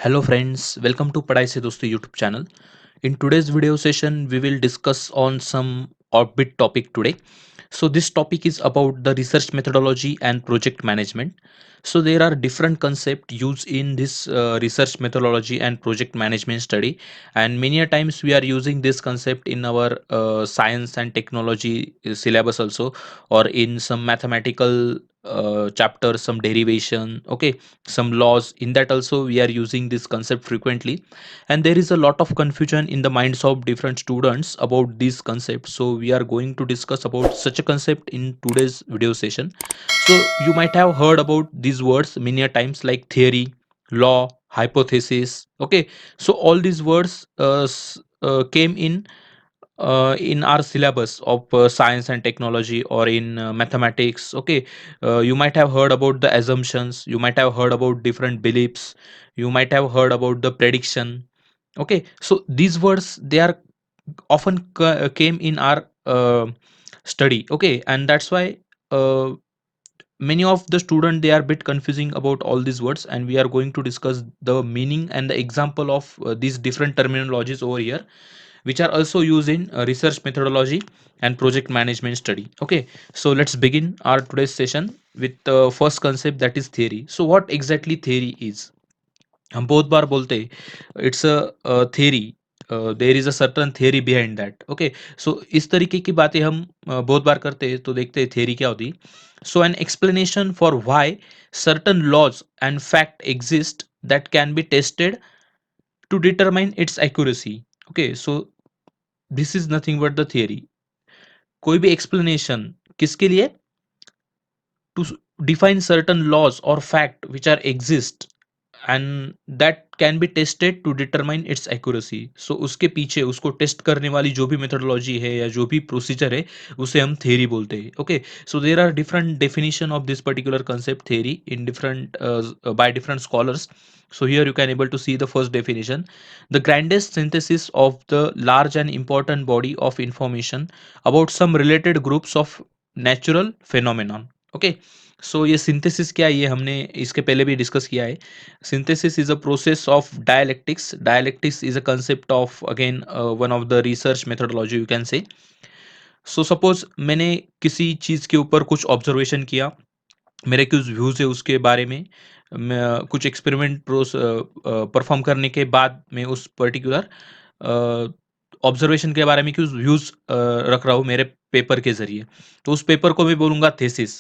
Hello friends, welcome to Padai Se Dosto YouTube channel. In today's video session, we will discuss on some orbit topic today. So this topic is about the research methodology and project management. So there are different concepts used in this research methodology and project management study, and many a times we are using this concept in our science and technology syllabus also, or in some mathematical chapter, some derivation, okay, some laws. In that also we are using this concept frequently, and there is a lot of confusion in the minds of different students about these concepts. So we are going to discuss about such a concept in today's video session. So you might have heard about these words many a times, like theory, law, hypothesis, okay. So all these words came in our syllabus of science and technology, or in mathematics, okay. You might have heard about the assumptions, you might have heard about different beliefs, you might have heard about the prediction, okay. So these words, they are often came in our study, okay, and that's why uh, many of the student, they are bit confusing about all these words, and we are going to discuss the meaning and the example of these different terminologies over here, which are also used in research methodology and project management study, okay. So let's begin our today's session with the first concept, that is theory. So what exactly theory is? हम बहुत बार बोलते हैं it's a theory, there is a certain theory behind that, okay. So इस तरीके की बातें हम बहुत बार करते हैं, तो देखते हैं theory क्या होती है. So an explanation for why certain laws and fact exist that can be tested to determine its accuracy, okay. So this is nothing but the theory. कोई भी explanation किसके लिए? To define certain laws or fact which are exist, and that can be tested to determine its accuracy. So उसके पीछे उसको test करने वाली जो भी मेथोडोलॉजी है या जो भी प्रोसीजर है, उसे हम थ्योरी बोलते हैं, okay. So there are different definition of this particular concept theory in different by different scholars. So here you can able to see the first definition: the grandest synthesis of the large and important body of information about some related groups of natural phenomenon, okay. सो ये synthesis क्या है, ये हमने इसके पहले भी discuss किया है. synthesis is a process of dialectics is a concept of, again, one of the research methodology you can say. So suppose मैंने किसी चीज़ के ऊपर कुछ ऑब्जर्वेशन किया, मेरे कुछ व्यूज़ है उसके बारे में, मैं कुछ एक्सपेरिमेंट परफॉर्म करने के बाद मैं उस पर्टिकुलर ऑब्जर्वेशन के बारे में कुछ व्यूज़ रख रहा हूँ मेरे पेपर के ज़रिए, तो उस पेपर को मैं बोलूँगा थीसिस.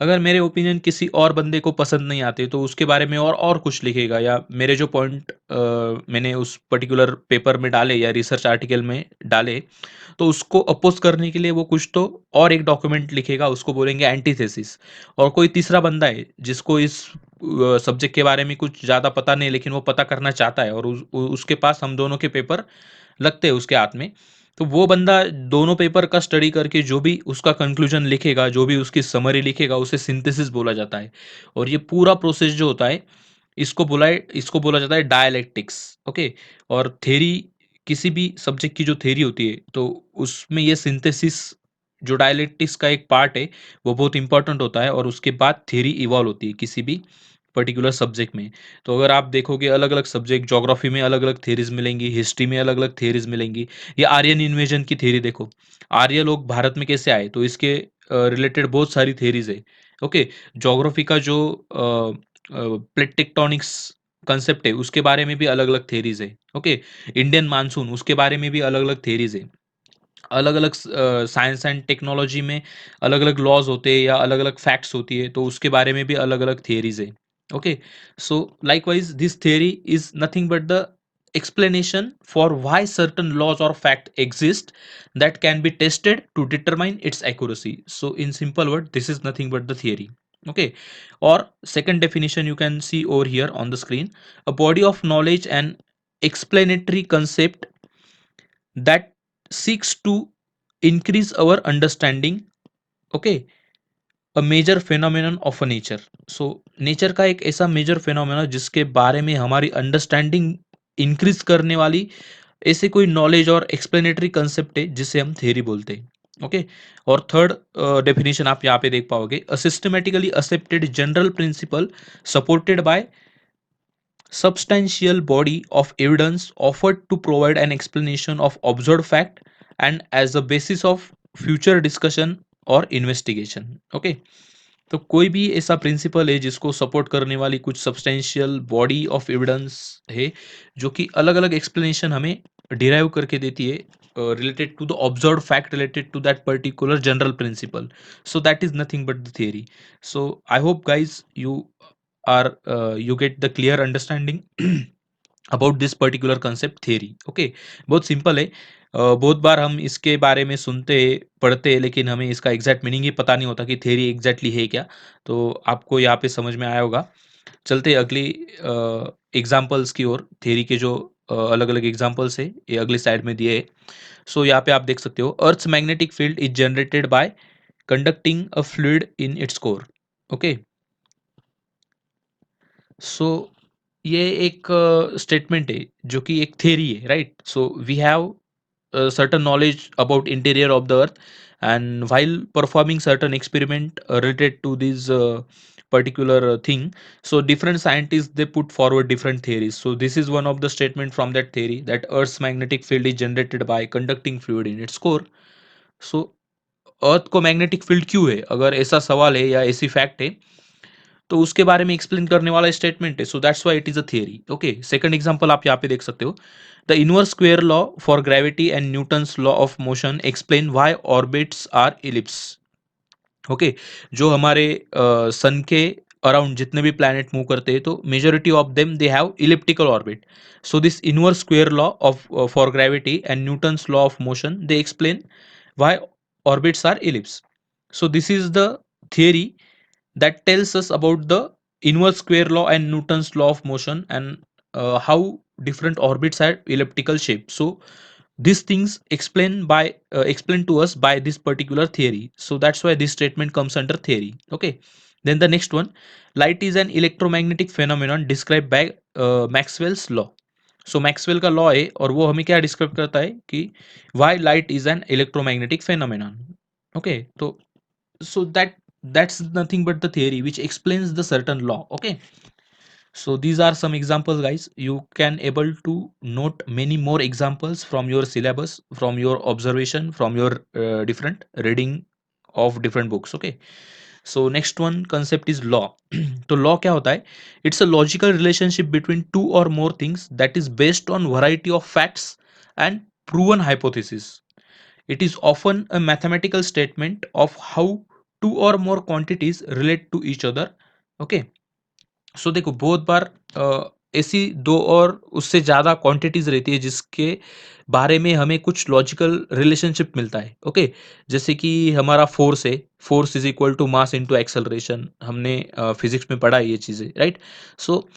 अगर मेरे ओपिनियन किसी और बंदे को पसंद नहीं आते, तो उसके बारे में और कुछ लिखेगा, या मेरे जो पॉइंट मैंने उस पर्टिकुलर पेपर में डाले या रिसर्च आर्टिकल में डाले, तो उसको अपोज करने के लिए वो कुछ तो और एक डॉक्यूमेंट लिखेगा, उसको बोलेंगे एंटीथेसिस. और कोई तीसरा बंदा है जिसको इस सब्जेक्ट के बारे में कुछ ज़्यादा पता नहीं, लेकिन वो पता करना चाहता है, और उसके पास हम दोनों के पेपर लगते हैं उसके हाथ में, तो वो बंदा दोनों पेपर का स्टडी करके जो भी उसका कंक्लूजन लिखेगा, जो भी उसकी समरी लिखेगा, उसे सिंथेसिस बोला जाता है. और ये पूरा प्रोसेस जो होता है, इसको बोला जाता है डायलैक्टिक्स, ओके. और थ्योरी, किसी भी सब्जेक्ट की जो थ्योरी होती है, तो उसमें ये सिंथेसिस, जो डायलैक्टिक्स का एक पार्ट है, वो बहुत इंपॉर्टेंट होता है, और उसके बाद थ्योरी इवॉल्व होती है किसी भी पर्टिकुलर सब्जेक्ट में. तो अगर आप देखोगे, अलग अलग सब्जेक्ट, ज्योग्राफी में अलग अलग थ्योरीज मिलेंगी, हिस्ट्री में अलग अलग थ्योरीज मिलेंगी. ये आर्यन इन्वेजन की थ्योरी देखो, आर्य लोग भारत में कैसे आए, तो इसके रिलेटेड बहुत सारी थ्योरीज है, ओके. ज्योग्राफी का जो प्लेट टेक्टोनिक्स कंसेप्ट है, उसके बारे में भी अलग अलग थ्योरीज है, ओके. इंडियन मानसून, उसके बारे में भी अलग अलग थ्योरीज है. अलग अलग साइंस एंड टेक्नोलॉजी में अलग अलग लॉज होते हैं या अलग अलग फैक्ट्स होती है, तो उसके बारे में भी अलग अलग थियरीज है, okay. So likewise this theory is nothing but the explanation for why certain laws or fact exist that can be tested to determine its accuracy. So in simple word, this is nothing but the theory, okay. Or second definition you can see over here on the screen: a body of knowledge and explanatory concept that seeks to increase our understanding, okay, a major phenomenon of a nature. So nature का एक ऐसा major phenomena जिसके बारे में हमारी understanding increase करने वाली ऐसे कोई नॉलेज और एक्सप्लेनेटरी कंसेप्ट है, जिसे हम थ्योरी बोलते हैं, ओके. और थर्ड डेफिनेशन आप यहाँ पे देख पाओगे: a systematically accepted general principle supported by substantial body of evidence offered to provide an explanation of observed fact and as a basis of future discussion or investigation. Okay, तो कोई भी ऐसा principal है जिसको सपोर्ट करने वाली कुछ substantial body of evidence है जो कि अलग अलग एक्सप्लेनेशन हमें डिराइव करके देती है related to the observed fact related to that particular general principle. So that is nothing but the theory. So I hope guys you get the clear understanding about this particular concept theory. Okay, बहुत simple है. बहुत बार हम इसके बारे में सुनते पढ़ते हैं लेकिन हमें इसका एग्जैक्ट मीनिंग ही पता नहीं होता कि थियरी एग्जैक्टली है क्या. तो आपको यहाँ पे समझ में आया होगा. चलते हैं अगली एग्जाम्पल्स की ओर. थियरी के जो अलग अलग एग्जाम्पल्स है ये अगली साइड में दिए है. सो यहाँ पे आप देख सकते हो, earth's magnetic field is generated by conducting a fluid in its core. Okay, so ये एक स्टेटमेंट है जो कि एक थ्योरी है, right. So we have certain knowledge about interior of the earth, and while performing certain experiment related to this particular thing, so different scientists they put forward different theories. So this is one of the statement from that theory, that earth's magnetic field is generated by conducting fluid in its core. So अर्थ को magnetic field क्यों है, अगर ऐसा सवाल है या ऐसी fact है तो उसके बारे में एक्सप्लेन करने वाला स्टेटमेंट है. So that's why it is a theory. Okay, second example आप यहाँ पे देख सकते हो. The inverse square law for gravity and Newton's law of motion explain why orbits are ellipse. Okay, जो हमारे सन के अराउंड जितने भी प्लैनेट मूव करते हैं तो majority of them they have elliptical orbit. So this inverse square law of for gravity and Newton's law of motion they explain why orbits are ellipse. So this is the theory that tells us about the inverse square law and Newton's law of motion, and how different orbits are elliptical shape. So these things explained to us by this particular theory. So that's why this statement comes under theory. Okay. Then the next one, light is an electromagnetic phenomenon described by Maxwell's law. So Maxwell का law है और वो हमें क्या describe करता है कि why light is an electromagnetic phenomenon. Okay, तो so that's nothing but the theory which explains the certain law. Okay, so these are some examples guys. You can able to note many more examples from your syllabus, from your observation, from your different reading of different books. Okay, so next one concept is law. तो law क्या होता है? It's a logical relationship between two or more things that is based on variety of facts and proven hypothesis. It is often a mathematical statement of how two or more quantities relate to each other. Okay, सो देखो बहुत बार ऐसी दो और उससे ज़्यादा quantities रहती है जिसके बारे में हमें कुछ लॉजिकल रिलेशनशिप मिलता है. ओके, जैसे कि हमारा फोर्स है, force is equal to mass into acceleration. हमने फिजिक्स में पढ़ा है ये चीज़ें, राइट. सो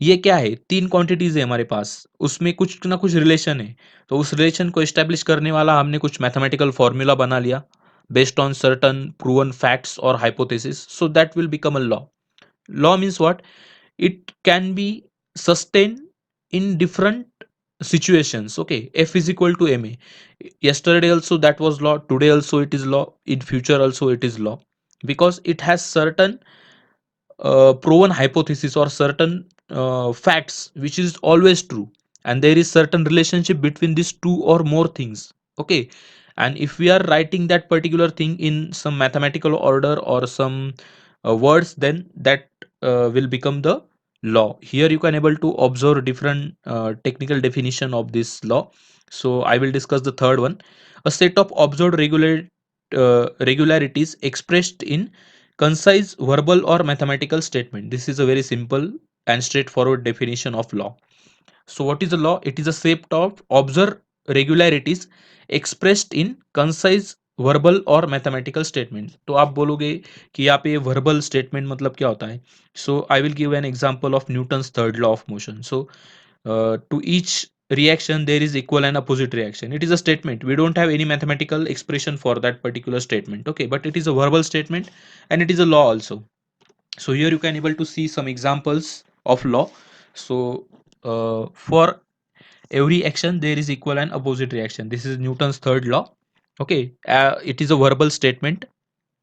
ये क्या है, तीन क्वांटिटीज है हमारे पास, उसमें कुछ ना कुछ रिलेशन है. तो उस रिलेशन को एस्टेब्लिश करने वाला हमने कुछ मैथमेटिकल फॉर्मूला बना लिया based on certain proven facts और hypothesis. So that will become a law. Law means what? It can be sustained in different situations. Okay, F is equal to ma. Yesterday also that was law, today also it is law, in future also it is law, because it has certain proven hypothesis or certain facts which is always true, and there is certain relationship between these two or more things. Okay, and if we are writing that particular thing in some mathematical order or some words, then that will become the law. Here you can able to observe different technical definition of this law. So I will discuss the third one. A set of observed regularities expressed in concise verbal or mathematical statement. This is a very simple and straightforward definition of law. So what is the law? It is a set of observed regularities expressed in concise verbal और mathematical statement. तो आप बोलोगे कि यहाँ पे verbal statement मतलब क्या होता है. So I will give an example of Newton's third law of motion. So to each reaction there is equal and opposite reaction. It is a statement, we don't have any mathematical expression for that particular statement. Okay, but it is a verbal statement and it is a law also. So here you can able to see some examples of law. So for every action there is equal and opposite reaction. This is Newton's third law. Okay, it is a verbal statement.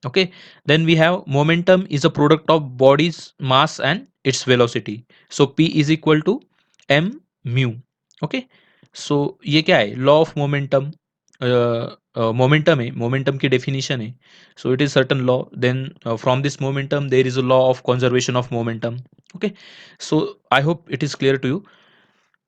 Okay, then we have momentum is a product of body's mass and its velocity. So p is equal to m mu. Okay, so ये क्या है, law of momentum, momentum है, momentum की definition है. So it is certain law, then from this momentum there is a law of conservation of momentum. Okay, so I hope it is clear to you.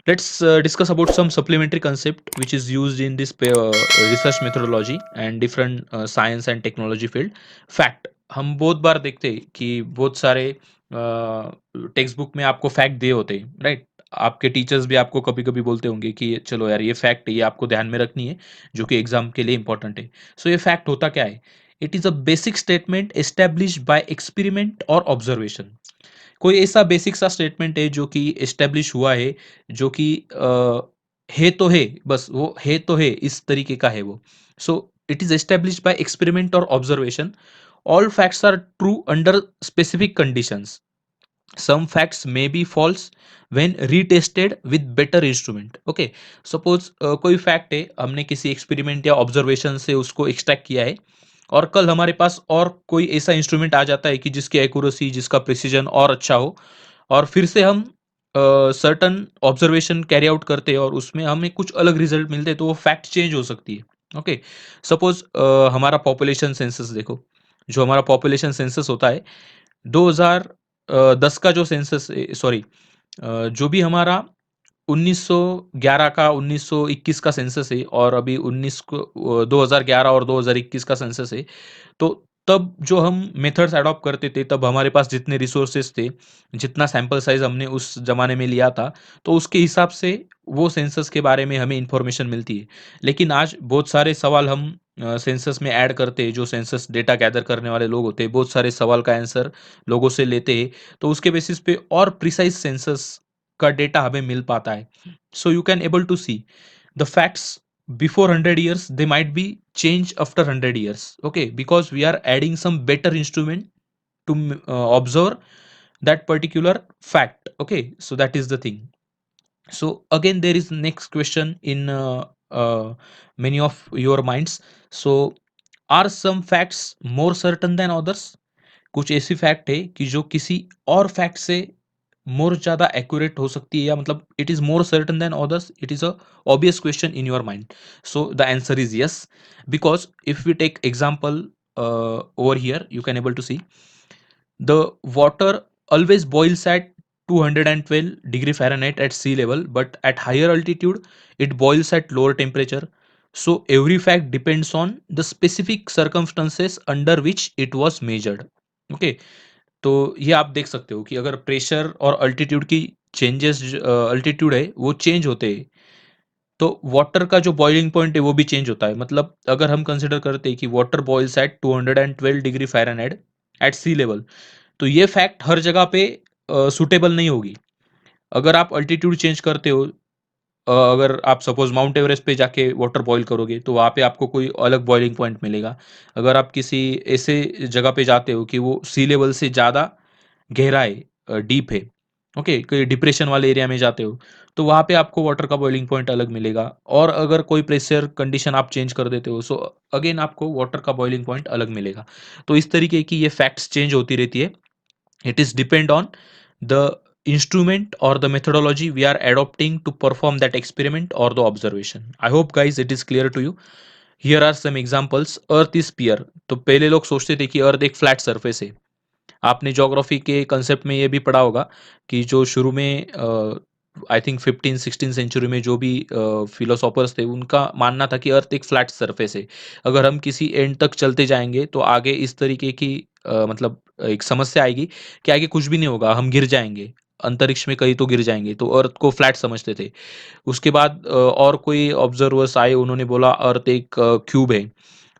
Let's discuss about some supplementary concept which is used in this research methodology and different science and technology field. Fact, हम बहुत बार देखते हैं कि बहुत सारे text book में आपको fact दिए होते हैं, राइट. आपके टीचर्स भी आपको कभी कभी बोलते होंगे कि चलो यार ये फैक्ट है, ये आपको ध्यान में रखनी है, जो कि एग्जाम के लिए इंपॉर्टेंट है. सो ये फैक्ट होता क्या है? It is a basic statement establish by experiment और ऑब्जर्वेशन. कोई ऐसा बेसिक सा स्टेटमेंट है जो कि एस्टेब्लिश हुआ है, जो कि है तो है, बस वो है तो है, इस तरीके का है वो. So it is establish by experiment और observation. All facts are true under specific conditions. some facts may be false when retested with better instrument. Okay, suppose कोई फैक्ट है, हमने किसी एक्सपेरिमेंट या ऑब्जर्वेशन से उसको एक्सट्रैक्ट किया है, और कल हमारे पास और कोई ऐसा इंस्ट्रूमेंट आ जाता है कि जिसकी एक्यूरेसी, जिसका प्रिसीजन और अच्छा हो, और फिर से हम सर्टन ऑब्जर्वेशन कैरी आउट करते हैं और उसमें हमें कुछ अलग रिजल्ट मिलते हैं, तो वो फैक्ट चेंज हो सकती है. ओके, सपोज हमारा पॉपुलेशन सेंसस देखो. जो हमारा पॉपुलेशन सेंसस होता है 2010 का जो सेंसस, सॉरी, जो भी हमारा 1911 का 1921 का सेंसस है, और अभी 2011 और 2021 का सेंसस है. तो तब जो हम मेथड्स अडॉप्ट करते थे, तब हमारे पास जितने रिसोर्सेज थे, जितना सैंपल साइज हमने उस जमाने में लिया था, तो उसके हिसाब से वो सेंसस के बारे में हमें इंफॉर्मेशन मिलती है. लेकिन आज बहुत सारे सवाल हम सेंसस में ऐड करते हैं, जो सेंसस डेटा गैदर करने वाले लोग होते हैं, बहुत सारे सवाल का आंसर लोगों से लेते हैं, तो उसके बेसिस पे और प्रिसाइज सेंसस का डेटा हमें मिल पाता है. So you can able to see the facts before 100 years, they might be changed after 100 years. Okay, because we are adding some better instrument to observe that particular fact. Okay, so that is the thing. So again there is next question in many of your minds. So are some facts more certain than others? कुछ ऐसी fact है कि जो किसी और fact से मोर ज़्यादा accurate हो सकती है, या मतलब it is more certain than others. It is a obvious question in your mind. So the answer is yes, because if we take example over here, you can able to see the water always boils at 212 degree Fahrenheit at sea level, but at higher altitude it boils at lower temperature. So every fact depends on the specific circumstances under which it was measured. Okay, तो ये आप देख सकते हो कि अगर pressure और altitude की चेंजेस, अल्टीट्यूड है वो चेंज होते हैं, तो वाटर का जो बॉइलिंग पॉइंट है वो भी चेंज होता है. मतलब अगर हम कंसिडर करते हैं कि water boils at 212 degree Fahrenheit at sea level, तो ये फैक्ट हर जगह पे सूटेबल नहीं होगी. अगर आप अल्टीट्यूड चेंज करते हो, अगर आप सपोज माउंट एवरेस्ट पे जाके वाटर बॉईल करोगे, तो वहाँ पे आपको कोई अलग बॉइलिंग पॉइंट मिलेगा. अगर आप किसी ऐसे जगह पे जाते हो कि वो सी लेवल से ज़्यादा गहरा है, डीप है, ओके, कोई डिप्रेशन वाले एरिया में जाते हो, तो वहाँ पे आपको वाटर का बॉइलिंग पॉइंट अलग मिलेगा. और अगर कोई प्रेशर कंडीशन आप चेंज कर देते हो, सो अगेन आपको वाटर का बॉइलिंग पॉइंट अलग मिलेगा. तो इस तरीके की ये फैक्ट्स चेंज होती रहती है. It is depend on the instrument or the methodology we are adopting to perform that experiment or the observation. I hope guys it is clear to you. Here are some examples. Earth is sphere. तो पहले लोग सोचते थे कि अर्थ एक flat surface है. आपने geography के कंसेप्ट में ये भी पढ़ा होगा कि जो शुरू में आई थिंक 15-16 सेंचुरी में जो भी फिलोसोफर्स थे, उनका मानना था कि अर्थ एक फ्लैट सरफेस है. अगर हम किसी एंड तक चलते जाएंगे तो आगे इस तरीके की मतलब एक समस्या आएगी कि आगे कुछ भी नहीं होगा, हम गिर जाएंगे, अंतरिक्ष में कहीं तो गिर जाएंगे. तो अर्थ को फ्लैट समझते थे. उसके बाद और कोई ऑब्जर्वर्स आए, उन्होंने बोला अर्थ एक क्यूब है.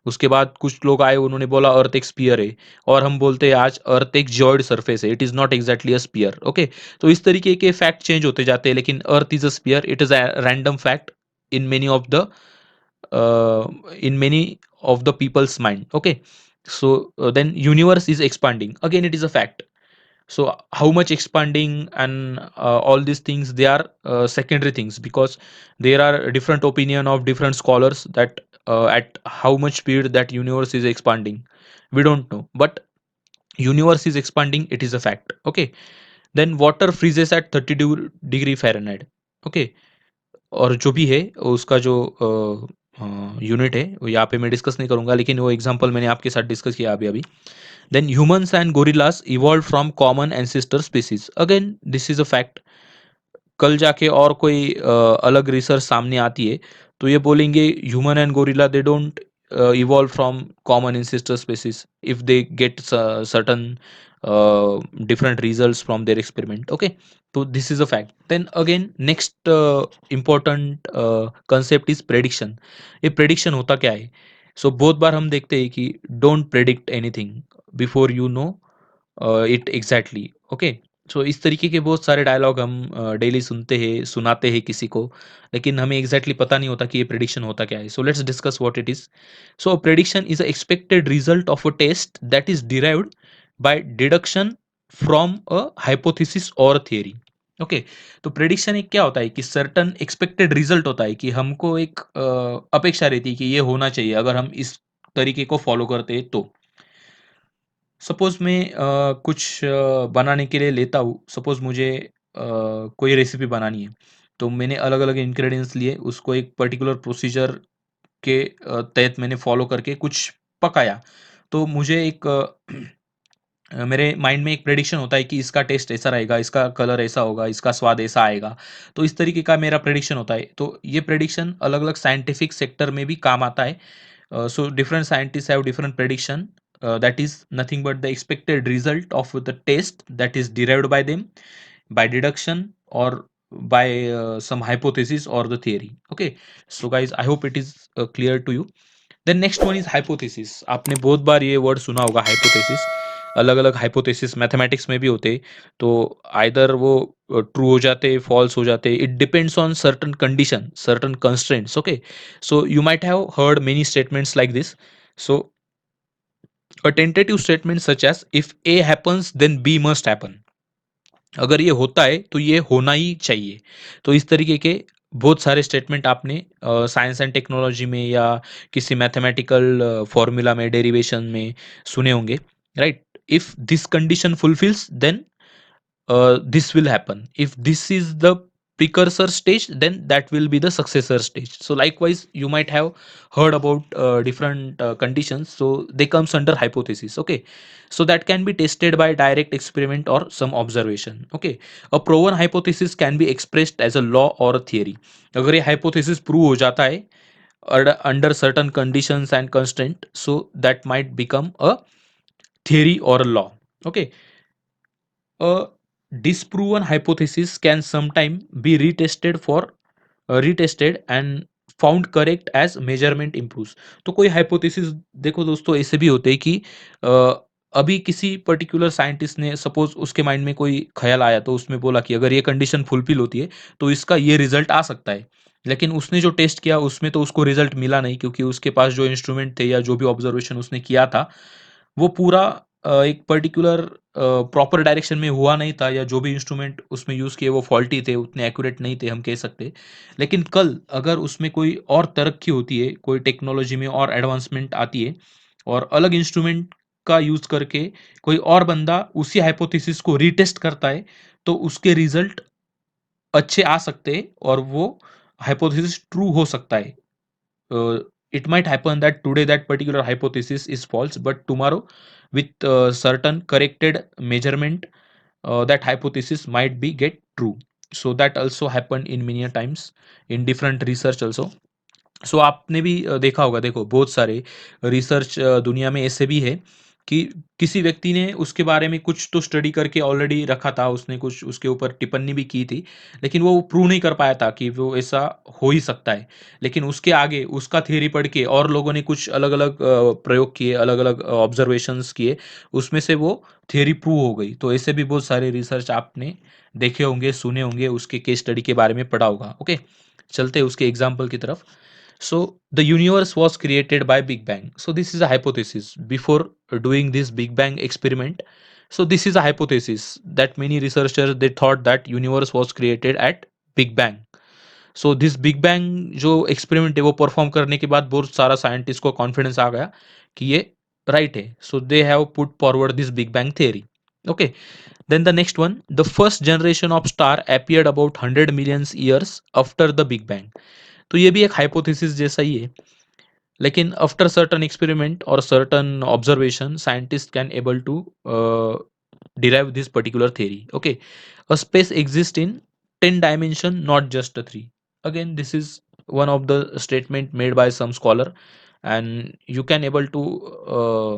उसके बाद कुछ लोग आए, उन्होंने बोला अर्थ एक स्पीयर है. और हम बोलते हैं आज अर्थ एक जॉइड सरफेस है, it is not exactly a spear. Okay, तो इस तरीके के फैक्ट चेंज होते जाते हैं, लेकिन earth is a spear, it is a random fact in many of the in many of the people's mind. Okay, so then universe is expanding, again it is a fact. So how much expanding and all these things, they are secondary things, because there are different opinion of different scholars that at how much speed that universe is expanding, we don't know, but universe is expanding, it is a fact. Okay, then water freezes at 32 degree Fahrenheit. Okay, और जो भी है उसका जो unit है वो यहाँ पे मैं डिस्कस नहीं करूँगा, लेकिन वो एग्जांपल मैंने आपके साथ डिस्कस किया अभी-अभी। Then humans and gorillas evolved from common ancestor species. Again this is a fact. कल जाके और कोई अलग रिसर्च सामने आती है तो ये बोलेंगे human and gorilla they don't evolve from common ancestor species if they get certain different results from their experiment. Okay, so this is a fact. Then again next important concept is prediction. ये prediction होता क्या है? So बहुत बार हम देखते हैं कि don't predict anything before you know it exactly. Okay, so इस तरीके के बहुत सारे डायलॉग हम डेली सुनते हैं, सुनाते हैं किसी को, लेकिन हमें एग्जैक्टली पता नहीं होता कि ये प्रेडिक्शन होता क्या है। So let's discuss what it is. So prediction is a expected result of a test that is derived by deduction from a hypothesis और थियरी। ओके, तो प्रेडिक्शन एक क्या होता है कि सर्टन एक्सपेक्टेड रिजल्ट होता है कि हमको एक अपेक्षा रहती है कि ये होना चाहिए अगर हम इस तरीके को फॉलो करते हैं तो। सपोज़ मैं कुछ बनाने के लिए लेता हूँ, सपोज़ मुझे कोई रेसिपी बनानी है, तो मैंने अलग-अलग इंग्रीडिएंट्स लिए, उसको एक पर्टिकुलर प्रोसीजर के तहत मैंने फ़ॉलो करके कुछ पकाया। तो मुझे एक मेरे माइंड में एक प्रेडिक्शन होता है कि इसका टेस्ट ऐसा रहेगा, इसका कलर ऐसा होगा, इसका स्वाद ऐसा आएगा। तो इस तरीके का मेरा प्रेडिक्शन होता है। तो ये प्रेडिक्शन अलग-अलग साइंटिफिक सेक्टर में भी काम आता है। So different scientists have different prediction, that is nothing but the expected result of the test that is derived by them by deduction or by some hypothesis or the theory. Okay, so guys I hope it is clear to you. Then next one is hypothesis. आपने बहुत बार ये word सुना होगा hypothesis. अलग अलग hypothesis mathematics में भी होते, तो आइदर वो ट्रू हो जाते, फॉल्स हो जाते, it depends on certain condition, certain constraints. Okay, so you might have heard many statements like this. So a tentative statement such as if A happens then B must happen. अगर ये होता है तो ये होना ही चाहिए। तो इस तरीके के बहुत सारे स्टेटमेंट आपने साइंस एंड टेक्नोलॉजी में या किसी मैथमेटिकल फॉर्मूला में, डेरिवेशन में सुने होंगे, right? If this condition fulfils then this will happen. If this is the precursor stage, then that will be the successor stage. So likewise you might have heard about different conditions, so they comes under hypothesis. Okay, so that can be tested by direct experiment or some observation. Okay, a proven hypothesis can be expressed as a law or a theory. अगर ये hypothesis prove हो जाता है under certain conditions and constraint, so that might become a theory or a law. Okay, a disproven hypothesis can sometime be retested and found correct as measurement improves. तो कोई hypothesis देखो दोस्तों ऐसे भी होते हैं कि अ, अभी किसी पर्टिकुलर साइंटिस्ट ने सपोज उसके माइंड में कोई ख्याल आया तो उसमें बोला कि अगर ये कंडीशन फुलफिल होती है तो इसका ये रिजल्ट आ सकता है, लेकिन उसने जो टेस्ट किया उसमें तो उसको रिजल्ट मिला नहीं, क्योंकि उसके पास जो इंस्ट्रूमेंट थे या जो भी ऑब्जर्वेशन उसने किया था वो पूरा एक पर्टिकुलर प्रॉपर डायरेक्शन में हुआ नहीं था, या जो भी इंस्ट्रूमेंट उसमें यूज़ किए वो फॉल्टी थे, उतने एक्यूरेट नहीं थे हम कह सकते। लेकिन कल अगर उसमें कोई और तरक्की होती है, कोई टेक्नोलॉजी में और एडवांसमेंट आती है और अलग इंस्ट्रूमेंट का यूज़ करके कोई और बंदा उसी हाइपोथेसिस को रीटेस्ट करता है, तो उसके रिजल्ट अच्छे आ सकते हैं और वो हाइपोथेसिस ट्रू हो सकता है। It might happen that today that particular hypothesis is false, but tomorrow with certain corrected measurement, that hypothesis might be get true. So that also happened in many a times in different research also. सो आपने भी देखा होगा, देखो बहुत सारे research दुनिया में ऐसे भी है कि किसी व्यक्ति ने उसके बारे में कुछ तो स्टडी करके ऑलरेडी रखा था, उसने कुछ उसके ऊपर टिप्पणी भी की थी, लेकिन वो प्रूव नहीं कर पाया था कि वो ऐसा हो ही सकता है। लेकिन उसके आगे उसका थ्योरी पढ़ के और लोगों ने कुछ अलग-अलग प्रयोग किए, अलग-अलग ऑब्जर्वेशंस किए, उसमें से वो थ्योरी प्रूव हो गई। तो ऐसे भी बहुत सारे रिसर्च आपने देखे होंगे, सुने होंगे, उसके केस स्टडी के बारे में पढ़ा होगा। ओके, चलते हैं उसके एग्जाम्पल की तरफ। So the universe was created by Big Bang. So this is a hypothesis. Before doing this Big Bang experiment, so this is a hypothesis that many researchers they thought that universe was created at Big Bang. So this Big Bang जो experiment है वो perform करने के बाद बहुत सारा scientist को confidence आ गया कि ये right है. So they have put forward this Big Bang theory. Okay, then the next one, the first generation of star appeared about 100 million years after the Big Bang. तो ये भी एक हाइपोथेसिस जैसा ही है, लेकिन आफ्टर सर्टन एक्सपेरिमेंट और certain observation scientist can able to derive this particular theory. Okay, a space exists in 10 dimension, not just a 3. Again, this is one of the statement made by some scholar, and you can able to uh,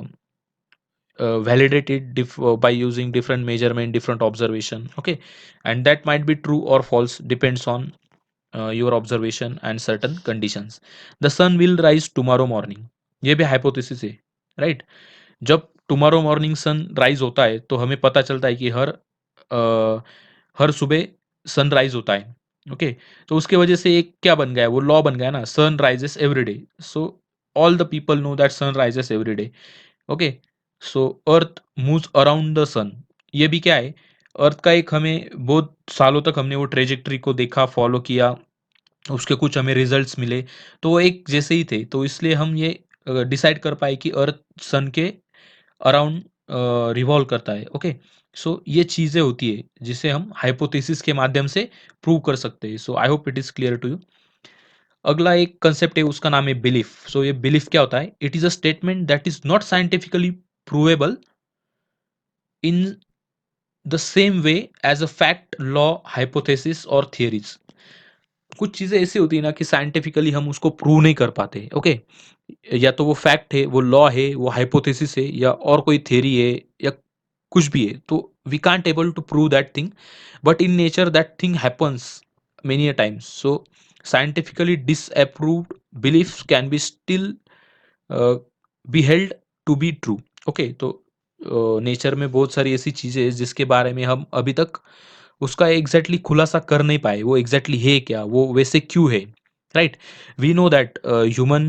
validate it by using different measurement, different observation. Okay, and that might be true or false, depends on your observation and certain conditions. The sun will rise tomorrow morning, ये भी hypothesis है, right? जब tomorrow morning sun rise होता है तो हमें पता चलता है कि हर सुबह सनराइज होता है। ओके, तो उसके वजह से एक क्या बन गया है, वो लॉ बन गया ना, sun rises every day. So all the people know that sun rises every day. Okay, so earth moves around the sun, ये भी क्या है, अर्थ का एक, हमें बहुत सालों तक हमने वो ट्रेजेक्ट्री को देखा, फॉलो किया, उसके कुछ हमें रिजल्ट्स मिले, तो वो एक जैसे ही थे, तो इसलिए हम ये डिसाइड कर पाए कि अर्थ सन के अराउंड रिवॉल्व करता है। ओके, सो ये चीज़ें होती है जिसे हम हाइपोथेसिस के माध्यम से प्रूव कर सकते हैं। So I hope it is clear to you. अगला एक कंसेप्ट है, उसका नाम है बिलीफ। सो ये बिलीफ क्या होता है? It is a statement that is not scientifically provable in the same way as a fact, law, hypothesis और थियरीज। कुछ चीज़ें ऐसी होती है ना कि साइंटिफिकली हम उसको प्रूव नहीं कर पाते। ओके, या तो वो फैक्ट है, वो लॉ है, वो हाइपोथेसिस है, या और कोई थ्योरी है, या कुछ भी है, तो we can't able to prove that thing, but in nature that thing happens many a times. So scientifically disapproved beliefs can be still be held to be true. Okay, तो नेचर में बहुत सारी ऐसी चीज़ें हैं जिसके बारे में हम अभी तक उसका एग्जैक्टली खुलासा कर नहीं पाए, वो एग्जैक्टली है क्या, वो वैसे क्यों है, right? We know that human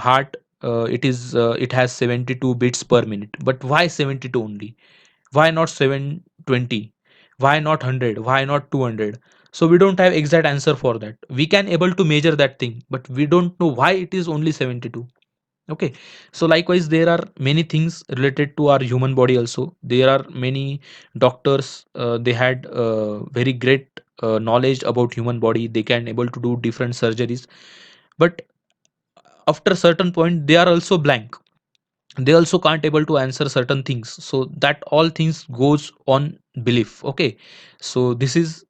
heart, it has 72 beats per minute, but why 72 only? Why not 720? Why not 100? Why not 200? So we don't have exact answer for that. We can able to measure that thing, but we don't know why it is only 72. Okay, so likewise there are many things related to our human body also. There are many doctors, they had very great knowledge about human body, they can able to do different surgeries, but after certain point they are also blank, they also can't able to answer certain things. So that all things goes on belief. Okay, so this is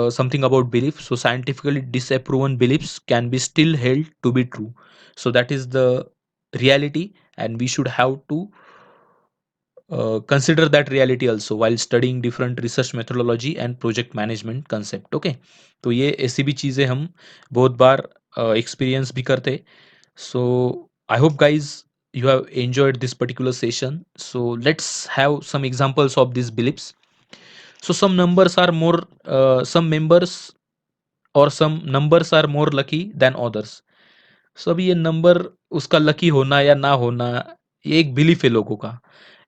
something about belief. So scientifically disproven beliefs can be still held to be true. So that is the reality, and we should have to consider that reality also while studying different research methodology and project management concept. Okay, तो ये ऐसी भी चीज़ें हम बहुत बार experience भी करते। so I hope guys you have enjoyed this particular session. So let's have some examples of these beliefs. So some members or some numbers are more lucky than others. सो अभी ये नंबर, उसका lucky होना या ना होना, ये एक belief है लोगों का।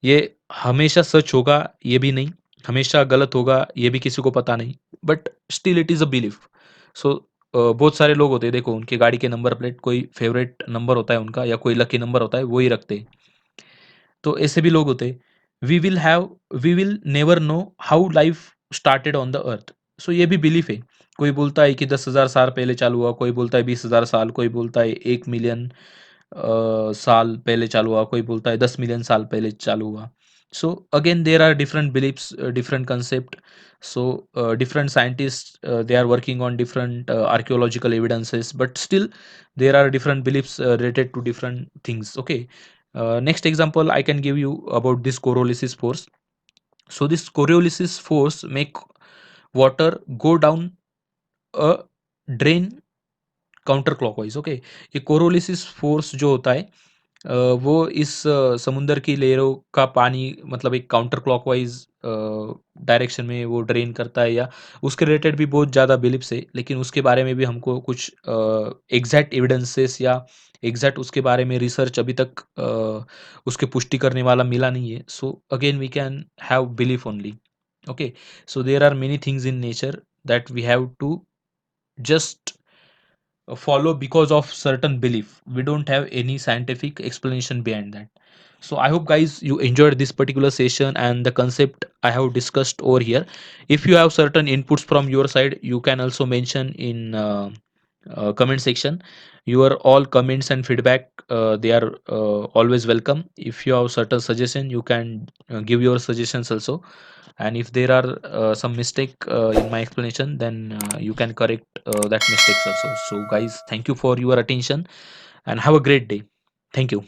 ये हमेशा सच होगा ये भी नहीं, हमेशा गलत होगा ये भी किसी को पता नहीं, but still it is a belief. So बहुत सारे लोग होते हैं, देखो उनके गाड़ी के नंबर प्लेट कोई फेवरेट नंबर होता है उनका, या कोई लकी नंबर होता है, वो ही रखते हैं। तो ऐसे भी लोग होते हैं। We will never know how life started on the earth. So ये भी बिलीफ है। कोई बोलता है कि 10,000 साल पहले चालू हुआ, कोई बोलता है 20,000 साल, कोई बोलता है 1 मिलियन साल पहले चालू हुआ, कोई बोलता है 10 मिलियन साल पहले चालू हुआ। So again there are different beliefs, different concept. So different scientists, they are working on different archaeological evidences, but still there are different beliefs related to different things. Okay, next example I can give you about this Coriolis force. So this Coriolis force make water go down a drain counter clockwise. Okay, ये कोरोलिसिस force जो होता है, वो इस समुंदर की लहरों का पानी, मतलब एक काउंटर क्लॉकवाइज डायरेक्शन में वो ड्रेन करता है, या उसके रिलेटेड भी बहुत ज़्यादा बिलीफ्स है, लेकिन उसके बारे में भी हमको कुछ एग्जैक्ट एविडेंसेस या एग्जैक्ट उसके बारे में रिसर्च अभी तक उसके पुष्टि करने वाला मिला नहीं है। So again we can have belief only. Okay, so there are many things in nature that we have to just follow because of certain belief. We don't have any scientific explanation behind that. So I hope guys you enjoyed this particular session and the concept I have discussed over here. If you have certain inputs from your side, you can also mention in comment section. Your all comments and feedback, they are always welcome. If you have certain suggestion, you can give your suggestions also. And if there are some mistake in my explanation, then you can correct that mistakes also. So guys, thank you for your attention and have a great day. Thank you.